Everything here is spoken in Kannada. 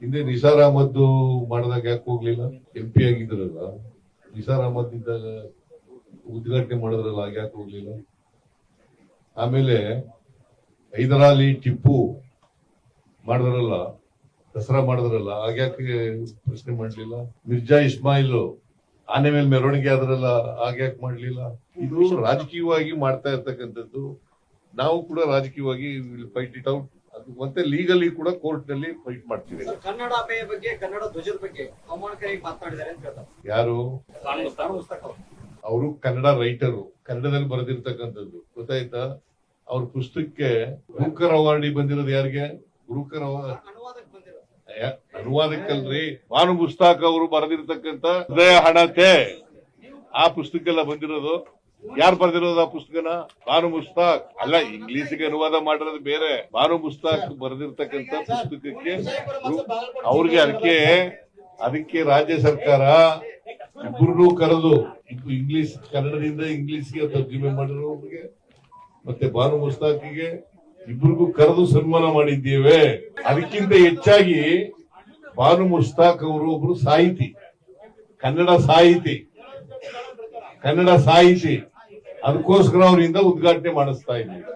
ಹಿಂದೆ ನಿಸಾರ್ ಅಹಮದ್ ಮಾಡಿದಾಗ ಯಾಕೆ ಹೋಗ್ಲಿಲ್ಲ? MP ಆಗಿದ್ರಲ್ಲ, ನಿಸಾರ್ ಅಹಮದ್ ಇದ್ದಾಗ ಉದ್ಘಾಟನೆ ಮಾಡಿದ್ರಲ್ಲ, ಯಾಕೆ ಹೋಗ್ಲಿಲ್ಲ? ಆಮೇಲೆ ಹೈದರಾಲಿ ಟಿಪ್ಪು ಮಾಡಿದ್ರಲ್ಲ, ದಸರಾ ಮಾಡಿದ್ರಲ್ಲ, ಆಗ್ಯಾಕೆ ಪ್ರಶ್ನೆ ಮಾಡ್ಲಿಲ್ಲ? ಮಿರ್ಜಾ ಇಸ್ಮಾಯಿಲ್ ಆನೆ ಮೇಲೆ ಮೆರವಣಿಗೆ ಆದ್ರಲ್ಲ, ಆಗ್ಯಾಕೆ ಮಾಡ್ಲಿಲ್ಲ? ಇದು ರಾಜಕೀಯವಾಗಿ ಮಾಡ್ತಾ ಇರ್ತಕ್ಕಂಥದ್ದು. ನಾವು ಕೂಡ ರಾಜಕೀಯವಾಗಿ ಫೈಟ್ ಇಟ್ ಔಟ್. ಅದು ಮತ್ತೆ ಲೀಗಲಿ ಕೂಡ ಕೋರ್ಟ್ ನಲ್ಲಿ ಫೈಟ್ ಮಾಡ್ತೀವಿ. ಕನ್ನಡ ಬಗ್ಗೆ, ಕನ್ನಡ ಧ್ವಜದ ಬಗ್ಗೆ ಅವಮಾನಕಾರಿ ಮಾತನಾಡಿದ್ದಾರೆ ಅಂತ ಹೇಳ್ತಾರೆ. ಯಾರು? ಅವರು ಕನ್ನಡ ರೈಟರು, ಕನ್ನಡದಲ್ಲಿ ಬರೆದಿರ್ತಕ್ಕಂಥದ್ದು, ಗೊತ್ತಾಯ್ತಾ? ಅವ್ರ ಪುಸ್ತಕಕ್ಕೆ ಬ್ರೂಕರ್ ಅವಾರ್ಡ್ ಬಂದಿರೋದು ಯಾರಿಗೆ? ಬ್ರೂಕರ್ ಅನುವಾದಕ್ಕಲ್ರಿ, ಭಾನು ಮುಸ್ತಾಕ್ ಅವರು ಬರೆದಿರ್ತಕ್ಕಂಥ ಹೃದಯ ಹಣತೆ, ಆ ಪುಸ್ತಕ ಬಂದಿರೋದು. ಯಾರು ಬರೆದಿರೋದು ಆ ಪುಸ್ತಕನ? ಭಾನು ಮುಸ್ತಾಕ್ ಅಲ್ಲ, ಇಂಗ್ಲಿಷ್ಗೆ ಅನುವಾದ ಮಾಡಿರೋದು ಬೇರೆ. ಭಾನು ಮುಸ್ತಾಕ್ ಬರೆದಿರ್ತಕ್ಕಂಥ ಪುಸ್ತಕಕ್ಕೆ ಅವ್ರಿಗೆ ಅದಕ್ಕೆ ರಾಜ್ಯ ಸರ್ಕಾರ ಇಬ್ಬರನ್ನೂ ಕರೆದು ಇಂಗ್ಲಿಷ್, ಕನ್ನಡದಿಂದ ಇಂಗ್ಲಿಷ್ಗೆ ತರ್ಜುಮೆ ಮಾಡಿರೋರಿಗೆ ಮತ್ತೆ ಭಾನು ಮುಸ್ತಾಕಿಗೆ ಇಬ್ಬರಿಗೂ ಕರೆದು ಸನ್ಮಾನ ಮಾಡಿದ್ದೇವೆ. ಅದಕ್ಕಿಂತ ಹೆಚ್ಚಾಗಿ ಭಾನು ಮುಸ್ತಾಕ್ ಅವರು ಒಬ್ರು ಸಾಹಿತಿ, ಕನ್ನಡ ಸಾಹಿತಿ. ಅದಕ್ಕೋಸ್ಕರ ಅವರಿಂದ ಉದ್ಘಾಟನೆ ಮಾಡಿಸ್ತಾ ಇದ್ದೀವಿ.